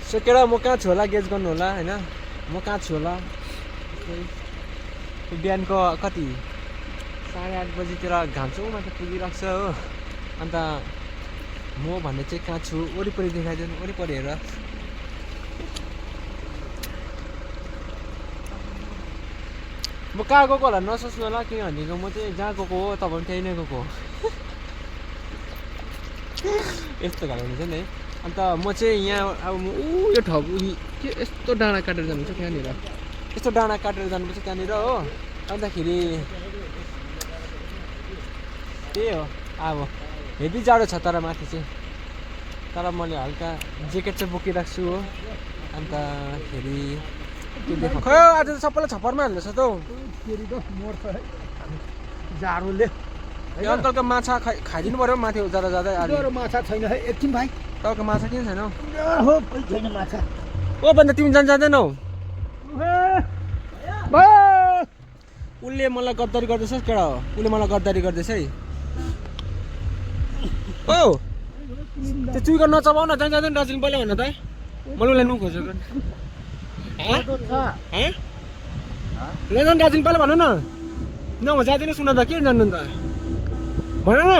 So केटा म कहाँ छु होला गेज गर्नु होला हैन म कहाँ छु होला बिहानको कति 8:30 बजीतिर घाम छेउमा त पुगिरहेको छ हो अन्त म भन्ने चाहिँ कहाँ छु वरिपरि देखाइदिनु वरिपरि हेर म कहाँ गएको होला नसोच्नु होला किनभनेको म चाहिँ जहाँ गएको हो तपाईँ त्यही नै गएको हो यस्तो खाले हुन्छ नि है अन्त म चाहिँ यहाँ अब म यो ठाउँ के यस्तो डाँडा काटेर जानुपर्छ त्यहाँनिर यस्तो डाँडा काटेर जानुपर्छ त्यहाँनिर हो अन्तखेरि त्यही हो अब हेभी जाडो छ तर माथि चाहिँ तर मैले हल्का ज्याकेट चाहिँ बोकिरहेको छु हो अन्तखेरि के देखाउँ खै आज त सबैलाई छप्परमा हाल्दैछ त हौ जाडोले अङ्कलको माछा खाइदिनु पऱ्यो माथि जाँदा जाँदै माछा छैन है एकछिन भाइ तपाईँको माछा किन छैन हो छैन माछा ओ भन्दा तिमी जाँदैनौ उसले मलाई गद्दारी गर्दैछ केटा हो उसले मलाई गद्दारी गर्दैछ है ओ त्यो चुइको नचबाउ न जाँदैन दार्जिलिङ पहिला भन त मैले उसलाई नु खोजेको लैजाउँ दार्जिलिङ पहिला भन न नभए जाँदैन सुन त के जान्नु त भन न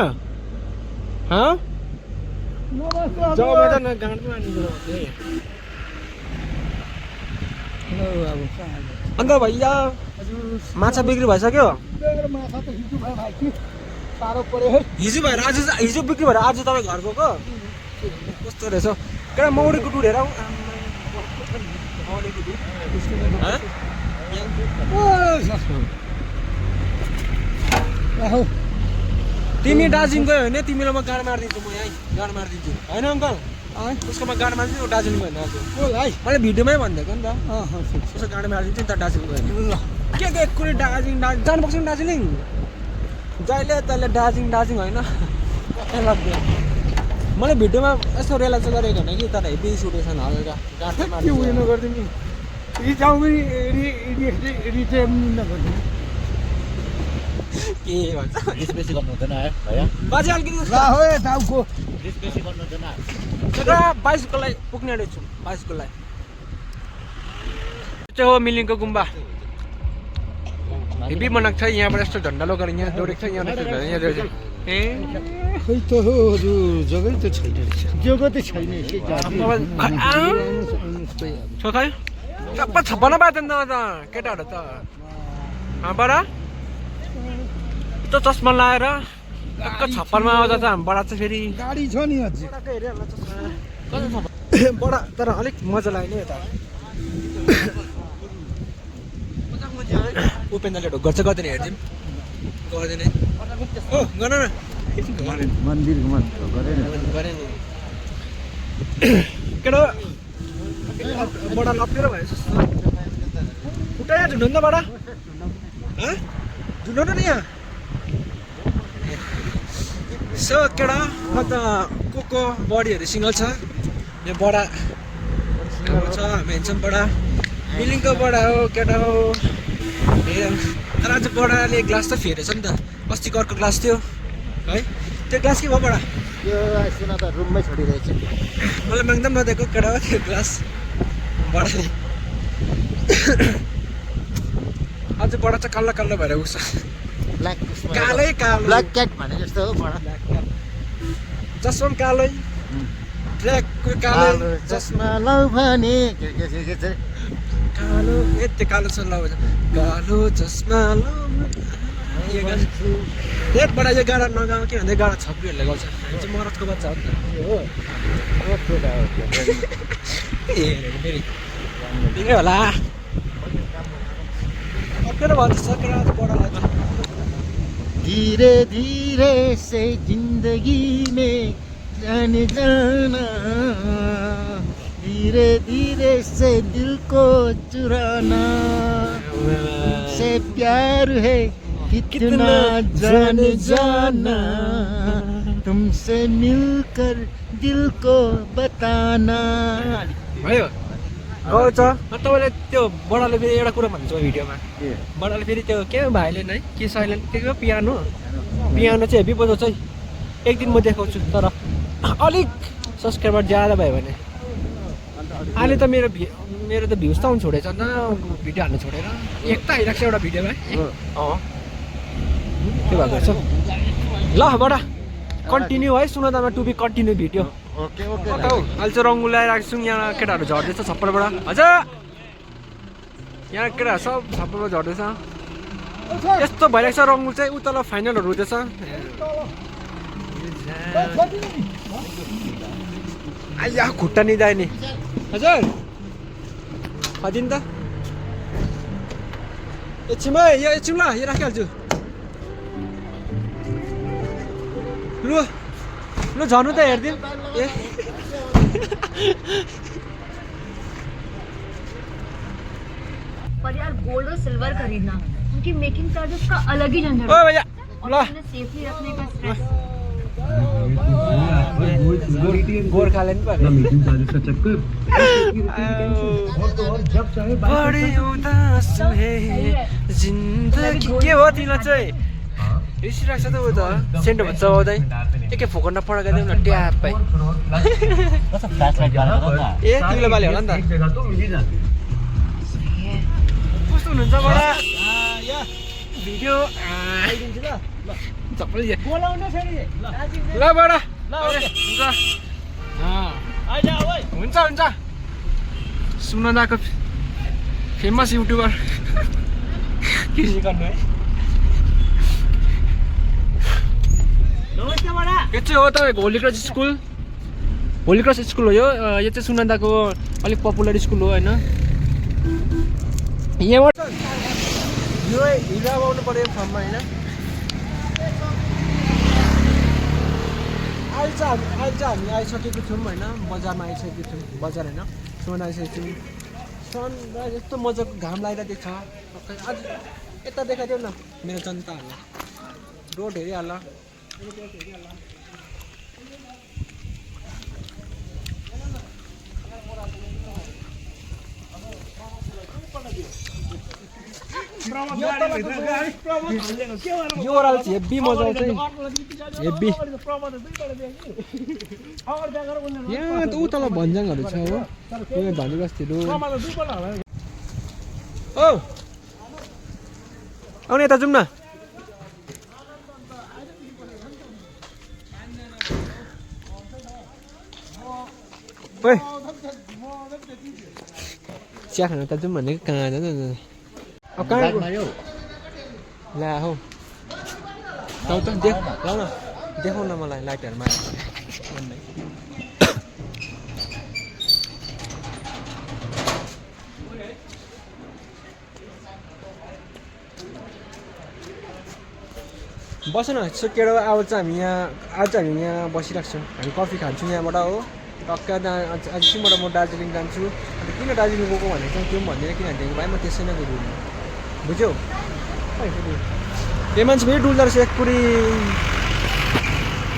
अन्त भैया माछा बिक्री भइसक्यो हिजो भएर आज हिजो बिक्री भएर आज तपाईँ घर गएको कस्तो रहेछ केटा मौरीको डुढेर तिमी दार्जिलिङ गयो भने तिमीलाई म गाड मारिदिन्छु म यहाँ गाड मारिदिन्छु होइन अङ्कल उसकोमा गाड मारिदिन्छु दार्जिलिङ गयो भने है मैले भिडियोमै भनिदिएको नि त उसको गाड मारिदिन्छु नि त दार्जिलिङ गयो भने के कुनै दार्जिलिङ जानुपर्छ नि दार्जिलिङ जहिले तैँले दार्जिलिङ होइन त्यहाँ लाग्दैन मैले भिडियोमा यस्तो रेला चाहिँ गरेको होइन कि तर हेभी सुटेको छ हल्का गाडमा उयो नगरिदिनु के भन्छ बेसी गर्नु हुँदैन है भैया बाजे अलिकति टाउको बेसी गर्नु हुँदैन 22 को लागि पुग्ने रहेछु 22 को लागि त्यो हो मिलिङको गुम्बा हेभी बनाएको छ यहाँबाट यस्तो झन्डा लगेर यहाँ दौडेको छ यहाँ ए खै त हो जग्गै त छैन जग्गा त छैन छोखै सबै छप्पन पाएछ नि त केटाहरू त बडा त्यो चस्मा लाएर छप्पनमा आउँदा त हाम्रो बडा चाहिँ फेरि गाडी छ नि अझै बडा तर अलिक मजा लाग्यो नि यता उपेन्द्रले ढोक गर्छ गर्दैन हेरिदिउँ गर्दैन ओ गर न मन्दिरमा गरे नि केटा बडा लप्टेर भयो उठा यहाँ झुन्डो नि त बडा झुन्डो न यहाँ सो केटा म त को बडीहरू सिङ्गल छ यो बडा छ हामी हेन्छौँ बडा मिलिङको बडा हो केटा हो तर आज बडाले ग्लास त फेरेछ नि त अस्तिको अर्को ग्लास थियो है त्यो ग्लास के भयो बडा यो सुन त रुममै छोडिरहेछ मलाई माग्दा पनि नदिएको केटा हो त्यो ग्लास बडाले आज बडा चाहिँ कालो कालो भएर उठ्छ कालै कालो ब्ल्याक क्याट भने जस्तो हो बडा चस्मा पनि कालै ट्र्याकको कालो चस्मा लाउ भने कालो यति कालो छ ल कालो चस्मा त्यहीबाट यो गाडा नगाउँ के भन्दै गाडा छप्रीहरूले गर्छ हामी चाहिँ मरदको बच्चा हो नि त फेरि ठिकै होला अप्ठ्यारो भन्छ सकेर आज बडालाई चाहिँ धीरे धीरे से जिंदगी में जाने जाना धीरे धीरे से दिल को चुराना से प्यार है कितना जाने जाना तुमसे मिलकर दिल को बताना भयो गाउँछ तपाईँले त्यो बडाले फेरि एउटा कुरा भन्छ भिडियोमा बडाले फेरि त्यो के भाइलेन है के साइलेन्ट के पियानो चाहिँ हेभी बजाउँछ है एक दिन म देखाउँछु तर अलिक सब्सक्राइबर ज्यादा भयो भने अहिले त मेरो त भ्युज त आउनु छोडेछ न भिडियो हाल्नु छोडेर एक त आइरहेको छ एउटा भिडियोमा त्यो भएको छ ल बडा कन्टिन्यू है सुनादामा to be continue video okay कता हौ अहिले चाहिँ रङ्गुल ल्याइरहेको छौँ यहाँ केटाहरू झर्दैछ छप्परबाट हजुर यहाँ केटाहरू सब छप्परबाट झर्दैछ यस्तो भइरहेको छ रङ्गुल चाहिँ उतल फाइनलहरू हुँदैछ आइया खुट्टा निदाए नि हजुर खदिन त एकछिन है यो एकछिन ल यो राखिहाल्छु लु लु झर्नु त हेरिदिउँ ए पर यार गोल्ड और सिल्वर खरीदना उनकी मेकिंग चार्जेस का अलग ही झंझट ओ भैया और ल उन्हें सेफली रखने का स्ट्रेस गोर्खाले नि बढी उदास है जिन्दगी के हो तिमीलाई चाहिँ रिसिरहेको छ त ऊ त सेन्टरमा चबाउँदै एकै फोकन्डा पड्काइदिउँ न ट्यापै कस्तो फ्ल्यासलाइट बालेको त ए तिमीलाई बाले होला नि त कस्तो हुनुहुन्छ बडा भिडियो ल बडा हुन्छ हुन्छ सुनदाको फेमस युट्युबर कृषि गर्नु है यो चाहिँ हो तपाईँको होली क्रस स्कुल हो यो चाहिँ सुनन्दाको अलिक पपुलर स्कुल हो होइन यहाँबाट यो हिलो आउनु पऱ्यो फर्ममा होइन अहिले चाहिँ हामी आइसकेको छौँ होइन बजारमा आइसकेको छौँ बजार होइन सुन आइसकेको छौँ सनराइज यस्तो मजाको घाम लागिरहेको छ आज यता देखाइदेऊ न मेरो जनताहरूलाई रोड हेरिहाल यो ओह्रालो चाहिँ हेब्बी मजा आउँछ हेब्बी यहाँ त उतल भन्ज्याङहरू छ हो यहाँ धनी बस्तीहरू औ आउने यता जाउँ न ओइ चिया खान त जाउँ भनेको कहाँ जान्छ अब कहाँ ला हौ त देख लाउ न देखाउ न मलाई लाइटहरूमा बस न केटो अब चाहिँ हामी यहाँ बसिरहेको छौँ हामी कफी खान्छौँ यहाँबाट हो टक्क एकछिनबाट म दार्जिलिङ जान्छु अन्त किन दार्जिलिङ गएको भनेको चाहिँ त्यो पनि भन्दैन किनभने भाइ म त्यसै नै गएको बुझ्यौ त्यो मान्छे फेरि डुल्दो रहेछ एकपुरी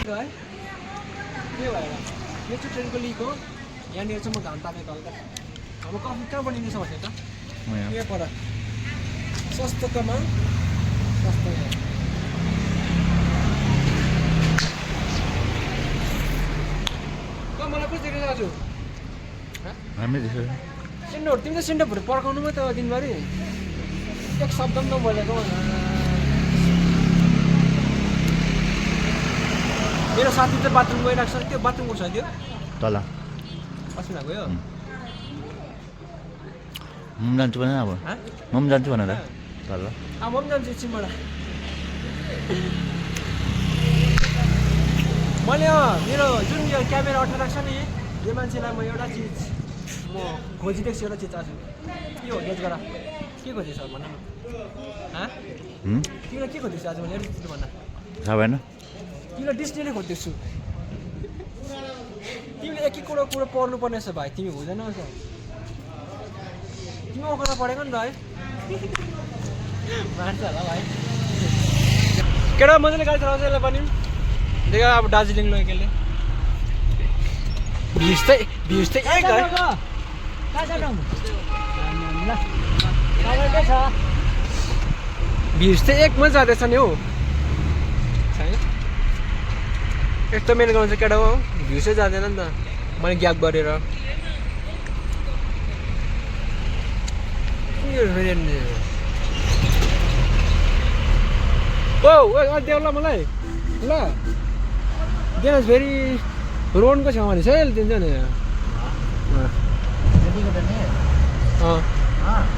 है के भएर यो चाहिँ ट्रेनको लिक हो यहाँनिर चाहिँ म घाम तापेको हल्का अब कफी कहाँ बनिँदैछ भने त यहाँ पर सस्तोमा सस्तो मलाई कस्तो देखेको आज सिन्डोहरू तिमी त सिन्डोहरू पर्खाउनु भयो त दिनभरि एक शब्द पनि नबोलेको मेरो साथी चाहिँ बाथरुम गइरहेको छ त्यो बाथरुम गएको छ त्यो तल अस्मिना गयो म जान्छु भने अब म जान्छु भने त तल अब म पनि जान्छु एकछिनबाट मैले मेरो जुन यो क्यामेरा अठाइरहेको छ नि यो मान्छेलाई म एउटा चिज म खोजिदिएको छु एउटा चिज आज के हो गेज गर के खोजेछ भन न तिमीलाई के खोज्दैछु आज मैले एउटा चिज भन्न थाहा भएन तिमीलाई डिस्नीले खोज्दैछु तिमीले एक कुरो पढ्नुपर्ने छ भाइ तिमी हुँदैन तिमी ओखला पढेको नि त है मार्छ होला भाइ केटा मजाले गाडी चलाउँछ यसलाई पनि देखा अब दार्जिलिङ लगेकोले भ्युज चाहिँ एक है भ्युज चाहिँ एकमै जाँदैछ नि हौ एक त मेरो गाउँ चाहिँ केटा हो भ्युजै जाँदैन नि त मैले ग्याप गरेर यो फेरि ओ अलि देऊ ल मलाई ल देखास् फेरि रोडको छेउमा रहेछ है दिन्छ नि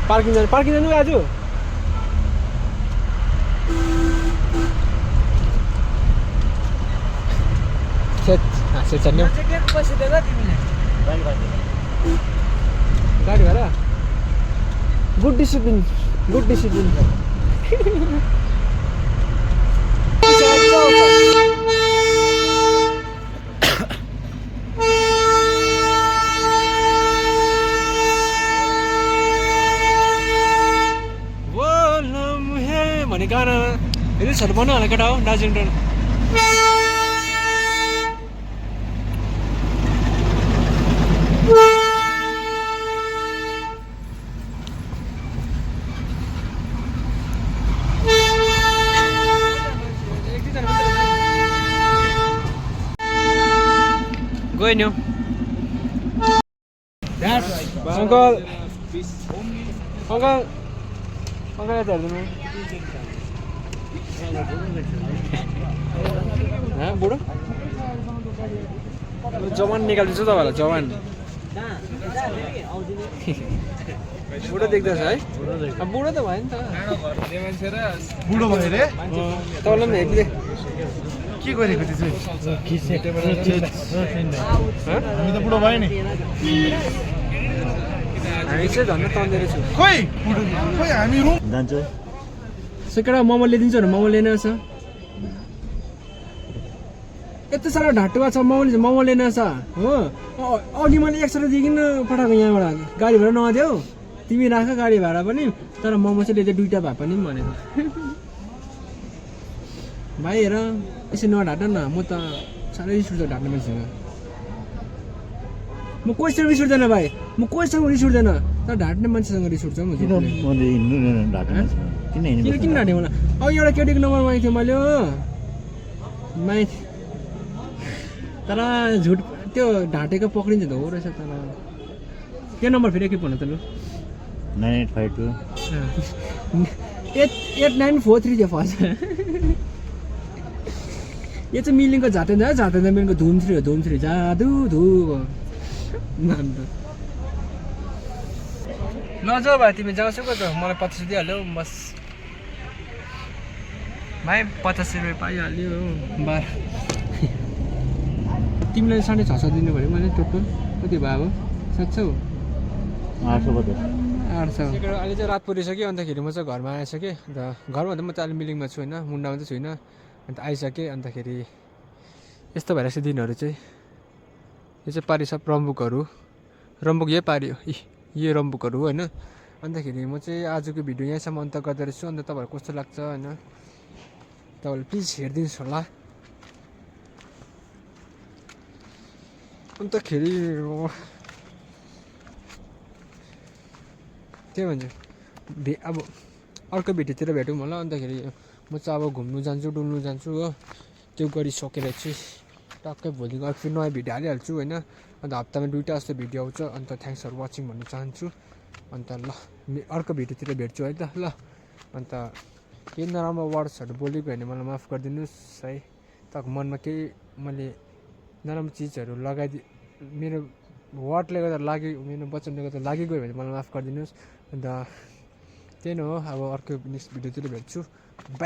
पार्किङ जानु आज पैसा दिएर तिमीले गाडी भाडा गुड डिसिप्लिन भन्ने गाना रिल्सहरू बनाउ होला केटा हो दार्जिलिङ गयो नि अङ्कल यता हेर्नु बुढो जवान निकालिदिन्छु तपाईँहरूलाई जवान बुढो देख्दैछ है बुढो त भयो नि त बुढो भयो रे तपाईँलाई पनि हेरिदिए के गरेको त्यो हामी त बुढो भयो नि हामी चाहिँ झन् तन्देर छु खोइ हामी रुम जान्छु सेकेडा मोमो ल्याइदिन्छु भने मोमो लिएन छ यस्तो साह्रो ढाँटुवा छ मोमो लिएन छ हो अघि मैले 100 दिइकन पठाएको यहाँबाट गाडी भाडा नदेऊ तिमी राख गाडी भाडा पनि तर मोमो चाहिँ ल्याइदियो दुईवटा भए पनि भनेको भाइ हेर यसरी नढाँट न म त साह्रै रिस उठ्छ ढाँट्ने मान्छेसँग म कोहीसँग रिस उठ्दैन भाइ म कोहीसँग रिस उठ्दैन तर ढाँट्ने मान्छेसँग रिस उठ्छ म किन ढाँटेँ मलाई अघि एउटा केटीको नम्बर मागेको थिएँ मैले हो तर झुट त्यो ढाँटेको पक्रिन्छ त हो रहेछ तर त्यो नम्बर फेरि के भन्नु त लु 9852 8943 थियो फर्स्ट यो चाहिँ मिलिङको झाँटेन मिलिङको धुम3 जादु धु ल जाऊ भाइ तिमी जाउँछौ त मलाई 25 दिइहाल्यौ बस भाइ 50 रुपियाँ पाइहाल्यो बार तिमीलाई 650 दिनु पऱ्यो मैले टोटल कति भयो अब 700 800 अहिले चाहिँ रात परिसक्यो अन्तखेरि म चाहिँ घरमा आइसकेँ अन्त घरमा त म चाहिँ अहिले मिलिङमा छु होइन मुन्डामा चाहिँ छुइनँ अन्त आइसकेँ अन्तखेरि यस्तो भइरहेको छ दिनहरू चाहिँ यो चाहिँ पारी सब रम्बुक यही पारी हो यो रम्बुकहरू हो होइन अन्तखेरि म चाहिँ आजको भिडियो यहीँसम्म अन्त गर्दो रहेछु अन्त तपाईँहरू कस्तो लाग्छ होइन तपाईँहरूले प्लिज हेरिदिनुहोस् होला अन्तखेरि के भन्छ अब अर्को भिडियोतिर भेटौँ होला अन्तखेरि म चाहिँ अब घुम्नु जान्छु डुल्नु जान्छु हो त्यो गरिसकेर चाहिँ टक्कै भोलिको फेरि नयाँ भिडियो हालिहाल्छु होइन अन्त हप्तामा 2टा जस्तो भिडियो आउँछ अन्त थ्याङ्क्स फर वाचिङ भन्नु चाहन्छु अन्त ल अर्को भिडियोतिर भेट्छु है त ल अन्त केही नराम्रो वर्ड्सहरू बोलेको भने मलाई माफ गरिदिनुहोस् है त मनमा केही मैले नराम्रो चिजहरू मेरो वर्डले गर्दा मेरो वचनले गर्दा लागिगयो भने मलाई माफ गरिदिनुहोस् अन्त त्यही नै हो अब अर्को नेक्स्ट भिडियोतिर भेट्छु बाई।